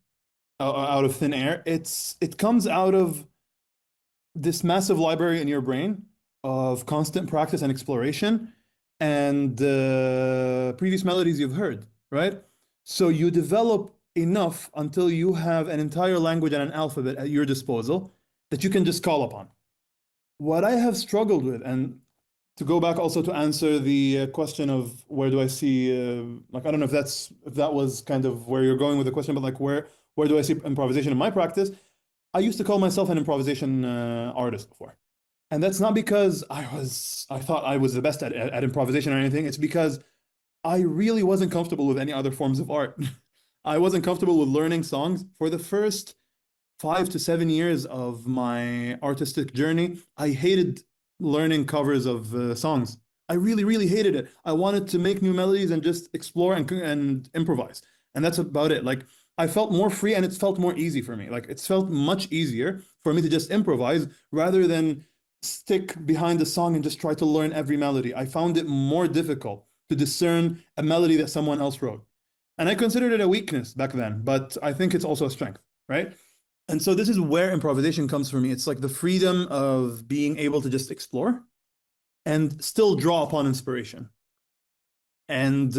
out of thin air. It comes out of this massive library in your brain of constant practice and exploration and previous melodies you've heard, right? So you develop enough until you have an entire language and an alphabet at your disposal. that you can just call upon. What I have struggled with, and to go back also to answer the question of where do I see, like, I don't know if that was kind of where you're going with the question, but like where do I see improvisation in my practice? I used to call myself an improvisation artist before. And that's not because I thought I was the best at improvisation or anything. It's because I really wasn't comfortable with any other forms of art. I wasn't comfortable with learning songs. For the first 5 to 7 years of my artistic journey, I hated learning covers of songs. I really, really hated it. I wanted to make new melodies and just explore and improvise. And that's about it. Like, I felt more free and it felt more easy for me. Like, it felt much easier for me to just improvise rather than stick behind the song and just try to learn every melody. I found it more difficult to discern a melody that someone else wrote. And I considered it a weakness back then, but I think it's also a strength, right? And so this is where improvisation comes for me. It's like the freedom of being able to just explore and still draw upon inspiration. And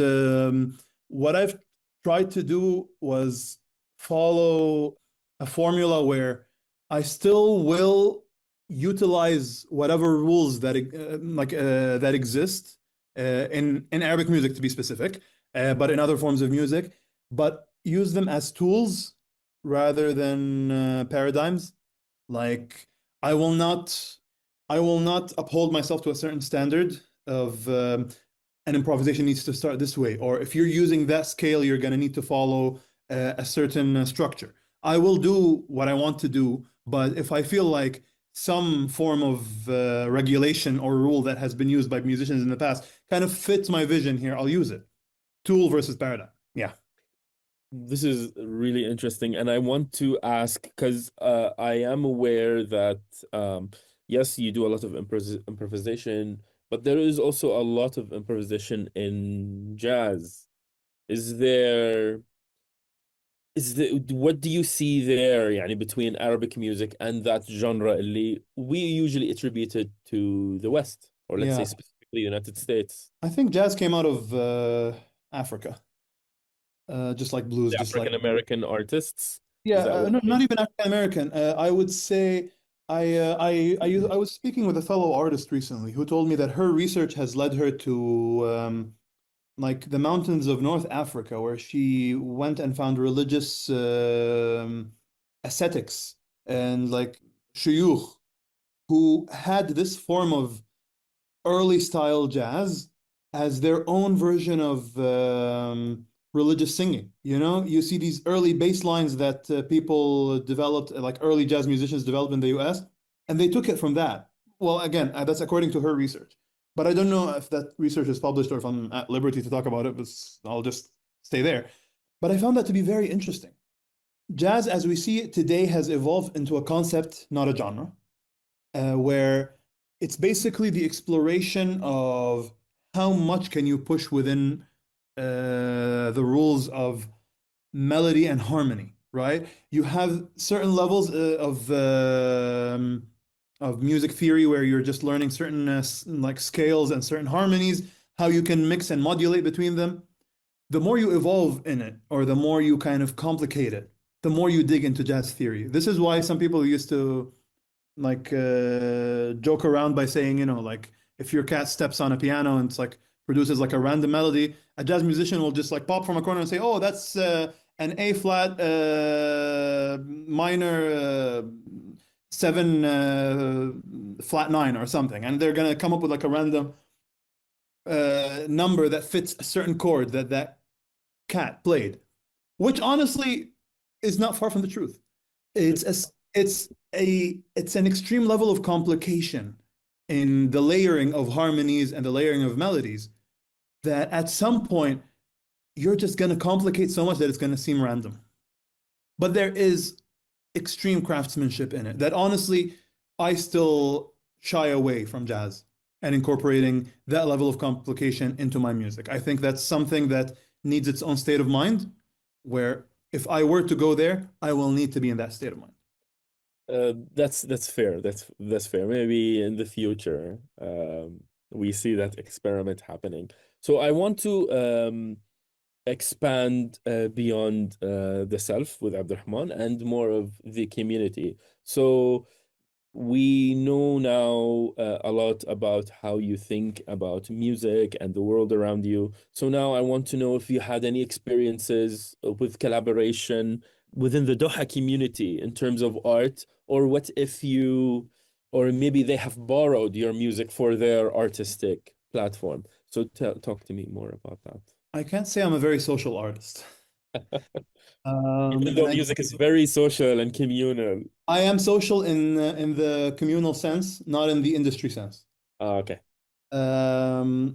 what I've tried to do was follow a formula where I still will utilize whatever rules that that exist in Arabic music, to be specific, but in other forms of music, but use them as tools rather than paradigms. Like, I will not uphold myself to a certain standard of an improvisation needs to start this way, or if you're using that scale, you're going to need to follow a certain structure. I will do what I want to do, but if I feel like some form of regulation or rule that has been used by musicians in the past kind of fits my vision here, I'll use it. Tool versus paradigm. Yeah. This is really interesting, and I want to ask because I am aware that yes, you do a lot of improvisation, but there is also a lot of improvisation in jazz. Is there what do you see there, يعني, between Arabic music and that genre اللي we usually attribute it to the West, or let's say Yeah. specifically United States? I think jazz came out of Africa, just like blues, The just like African American artists? yeah, Is that what no, you not mean? even African American. I would say I was speaking with a fellow artist recently who told me that her research has led her to like the mountains of North Africa, where she went and found religious ascetics and like shuyukh who had this form of early style jazz as their own version of religious singing. You know, you see these early bass lines that people developed, like early jazz musicians developed in the US, and they took it from that. Well, again, that's according to her research. But I don't know if that research is published or if I'm at liberty to talk about it, but I'll just stay there. But I found that to be very interesting. Jazz, as we see it today, has evolved into a concept, not a genre, where it's basically the exploration of how much can you push within the rules of melody and harmony, right? You have certain levels of music theory where you're just learning certain like scales and certain harmonies, how you can mix and modulate between them. The more you evolve in it, or the more you kind of complicate it, the more you dig into jazz theory. This is why some people used to like joke around by saying, you know, like if your cat steps on a piano and it's like produces like a random melody, a jazz musician will just like pop from a corner and say, "Oh, that's an A flat minor 7 flat 9 or something," and they're gonna come up with like a random number that fits a certain chord that that cat played, which honestly is not far from the truth. It's an extreme level of complication in the layering of harmonies and the layering of melodies that at some point you're just going to complicate so much that it's going to seem random. But there is extreme craftsmanship in it that honestly I still shy away from jazz and incorporating that level of complication into my music. I think that's something that needs its own state of mind, where if I were to go there, I will need to be in that state of mind. That's fair. That's fair. Maybe in the future, we see that experiment happening. So I want to expand beyond the self with Abdulrahman and more of the community. So we know now a lot about how you think about music and the world around you. So now I want to know if you had any experiences with collaboration within the Doha community in terms of art, or what if you, or maybe they have borrowed your music for their artistic platform. So talk to me more about that. I can't say I'm a very social artist. Even And though music is very social and communal. I am social in the communal sense, not in the industry sense. Okay. And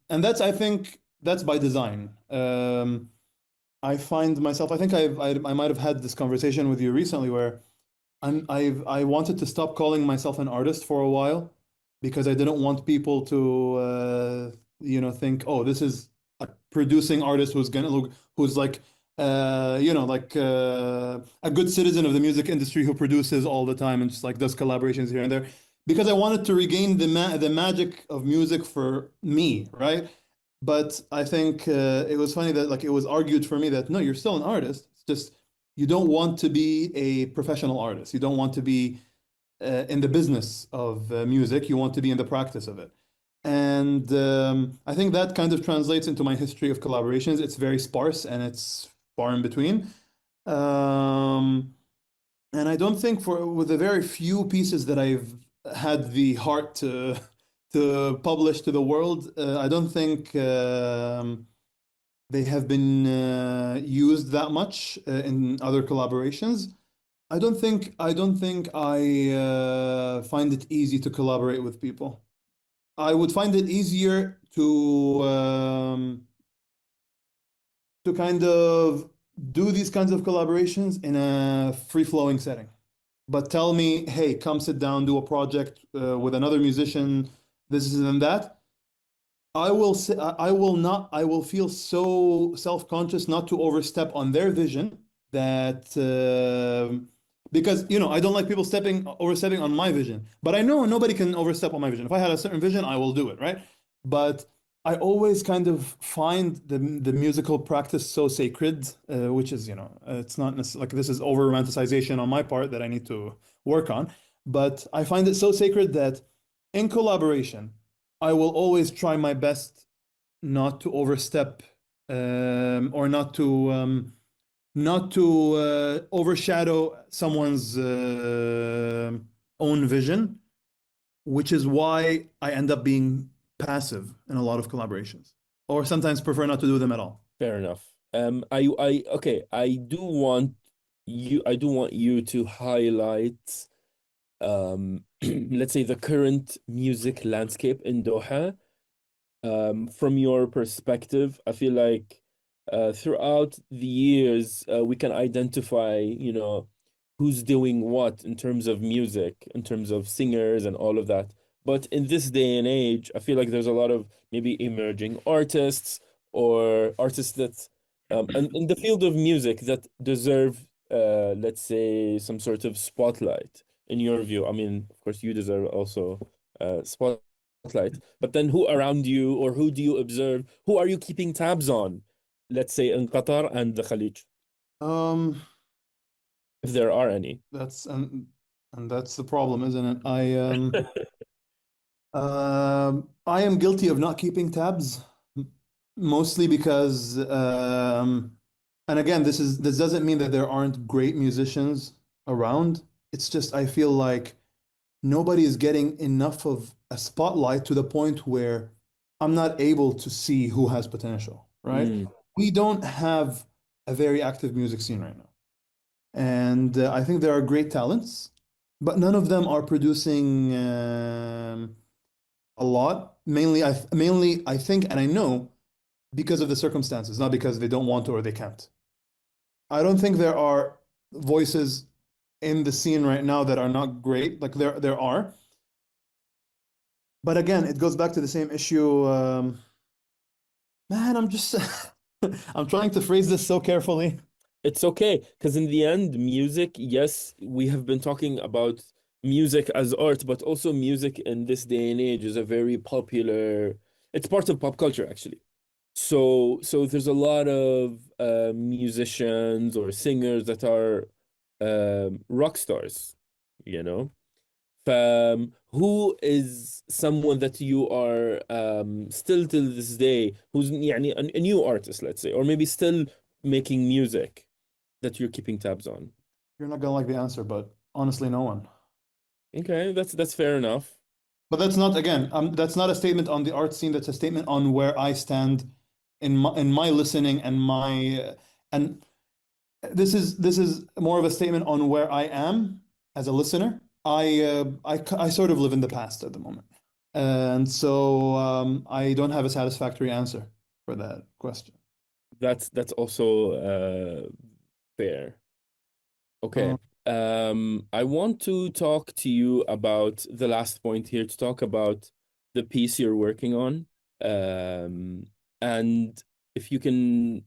that's, I think that's by design. I find myself, I think I might have had this conversation with you recently where I wanted to stop calling myself an artist for a while because I didn't want people to think, oh, this is a producing artist who's gonna look who's like a good citizen of the music industry who produces all the time and just like does collaborations here and there. Because I wanted to regain the magic of music for me, right? But I think it was funny that like it was argued for me that no, you're still an artist. It's just you don't want to be a professional artist. You don't want to be in the business of music. You want to be in the practice of it. And I think that kind of translates into my history of collaborations. It's very sparse and it's far in between. And I don't think with the very few pieces that I've had the heart to publish to the world, I don't think they have been used that much in other collaborations. I don't think I find it easy to collaborate with people. I would find it easier to kind of do these kinds of collaborations in a free-flowing setting. But tell me, hey, come sit down, do a project with another musician, this and that. I will feel so self-conscious not to overstep on their vision that because I don't like people overstepping on my vision. But I know nobody can overstep on my vision. If I had a certain vision, I will do it, right? But I always kind of find the musical practice so sacred, which is, it's not necessarily like this is over romanticization on my part that I need to work on. But I find it so sacred that in collaboration, I will always try my best not to overstep or not to overshadow someone's own vision, which is why I end up being passive in a lot of collaborations, or sometimes prefer not to do them at all. Fair enough. Okay, I do want you to highlight let's say the current music landscape in Doha. From your perspective, I feel like throughout the years we can identify, who's doing what in terms of music, in terms of singers and all of that. But in this day and age, I feel like there's a lot of maybe emerging artists or artists that in the field of music that deserve, let's say, some sort of spotlight in your view. I mean, of course, you deserve also spotlight. But then who around you, or who do you observe? Who are you keeping tabs on? Let's say in Qatar and the Khalij, if there are any. That's and that's the problem, isn't it? I am guilty of not keeping tabs, mostly because, and again, this doesn't mean that there aren't great musicians around. It's just I feel like nobody is getting enough of a spotlight to the point where I'm not able to see who has potential, right? We don't have a very active music scene right now. And I think there are great talents, but none of them are producing a lot. Mainly, I think, and I know, because of the circumstances, not because they don't want to or they can't. I don't think there are voices in the scene right now that are not great. Like there are. But again, it goes back to the same issue. Man, I'm just I'm trying to phrase this so carefully. It's okay, because in the end, music, yes, we have been talking about music as art, but also music in this day and age is a very popular, it's part of pop culture, actually. So there's a lot of musicians or singers that are rock stars, you know. Who is someone that you are still till this day who's يعني a new artist, let's say, or maybe still making music that you're keeping tabs on? You're not gonna like the answer, but honestly, no one. Okay, that's fair enough. But that's not, again, that's not a statement on the art scene. That's a statement on where I stand in my listening and my and this is more of a statement on where I am as a listener. I sort of live in the past at the moment, and so I don't have a satisfactory answer for that question. That's also fair. Okay. I want to talk to you about the last point here, to talk about the piece you're working on. And if you can,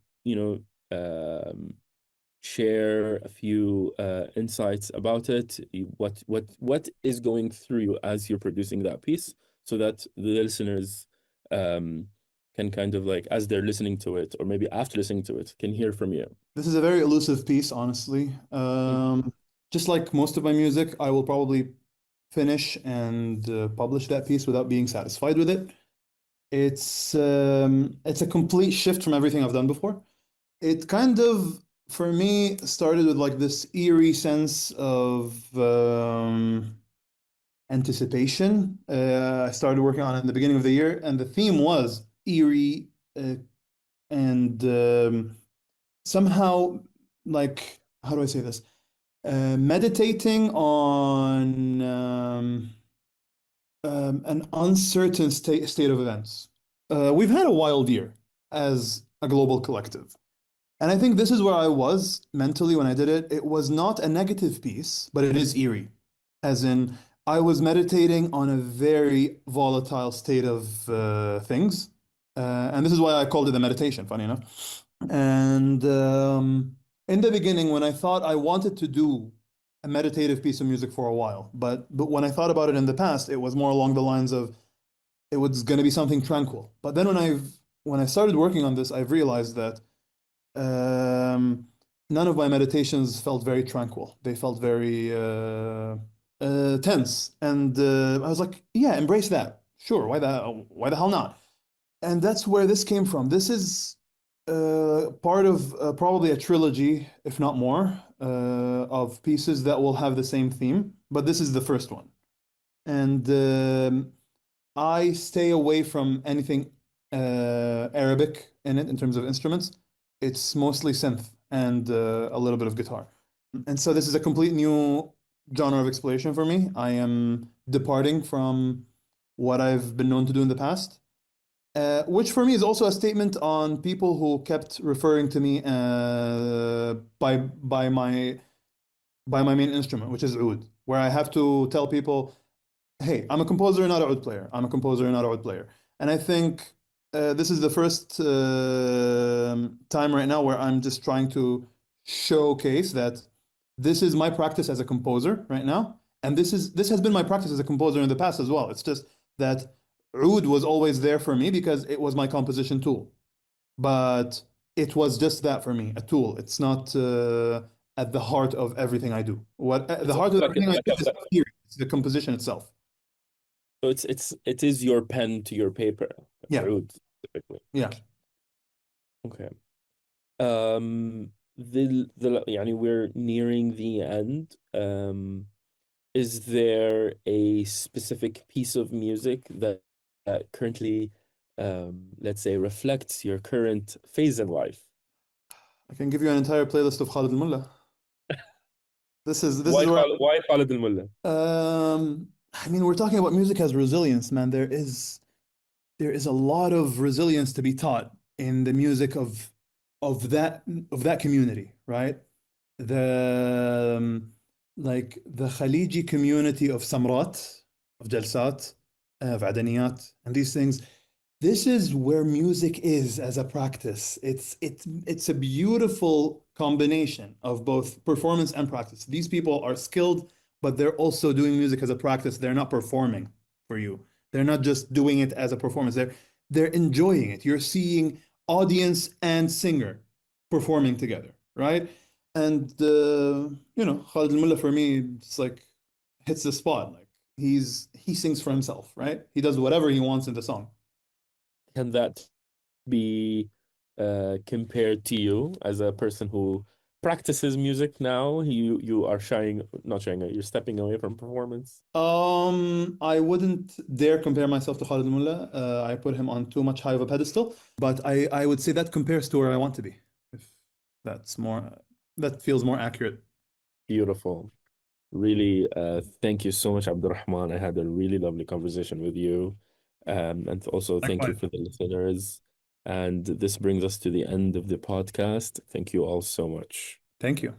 share a few insights about it, what is going through you as you're producing that piece, so that the listeners can kind of like, as they're listening to it, or maybe after listening to it, can hear from you. This is a very elusive piece, honestly. Just like most of my music, I will probably finish and publish that piece without being satisfied with it. It's a complete shift from everything I've done before. It kind of, for me, started with like this eerie sense of anticipation. I started working on it in the beginning of the year, and the theme was eerie and somehow, like, how do I say this? Meditating on an uncertain state of events. We've had a wild year as a global collective. And I think this is where I was mentally when I did it. It was not a negative piece, but it is eerie. As in, I was meditating on a very volatile state of things. And this is why I called it a meditation, funny enough. And in the beginning, when I thought I wanted to do a meditative piece of music for a while, but when I thought about it in the past, it was more along the lines of it was going to be something tranquil. But then when I started working on this, I've realized that none of my meditations felt very tranquil. They felt very tense, and I was like, yeah, embrace that. Sure, why the hell not? And that's where this came from. This is part of probably a trilogy, if not more, of pieces that will have the same theme, but this is the first one. And I stay away from anything Arabic in it in terms of instruments. It's mostly synth and a little bit of guitar. And so this is a complete new genre of exploration for me. I am departing from what I've been known to do in the past. Which for me is also a statement on people who kept referring to me by my main instrument, which is oud, where I have to tell people, hey, I'm a composer, not a oud player. I'm a composer, not a oud player. And I think this is the first time right now where I'm just trying to showcase that this is my practice as a composer right now, and this has been my practice as a composer in the past as well. It's just that oud was always there for me because it was my composition tool. But it was just that for me, a tool. It's not at the heart of everything I do. The heart of everything I do is theory. It's the composition itself. So it is your pen to your paper. Yeah. Oud, typically. Yeah. Okay. يعني we're nearing the end. Is there a specific piece of music that currently, let's say, reflects your current phase in life? I can give you an entire playlist of Khalid al-Mullah. This is Why where why Khalid al-Mullah? I mean, we're talking about music as resilience, man. There is a lot of resilience to be taught in the music of that community, right? The like the Khaliji community of Samrat, of Jalsat, of Adaniyat, and these things. This is where music is as a practice. It's a beautiful combination of both performance and practice. These people are skilled, but they're also doing music as a practice. They're not performing for you. They're not just doing it as a performance. They're enjoying it. You're seeing audience and singer performing together, right? And Khalid al-Mullah for me, it's like hits the spot. Like he sings for himself, right? He does whatever he wants in the song. Can that be compared to you as a person who practices music now? You are not shying, you're stepping away from performance. I wouldn't dare compare myself to Khalid Mullah. I put him on too much high of a pedestal, but I would say that compares to where I want to be. If that feels more accurate. Beautiful. Really, thank you so much, Abdulrahman. I had a really lovely conversation with you. And also thank you Likewise. for the listeners. And this brings us to the end of the podcast. Thank you all so much. Thank you.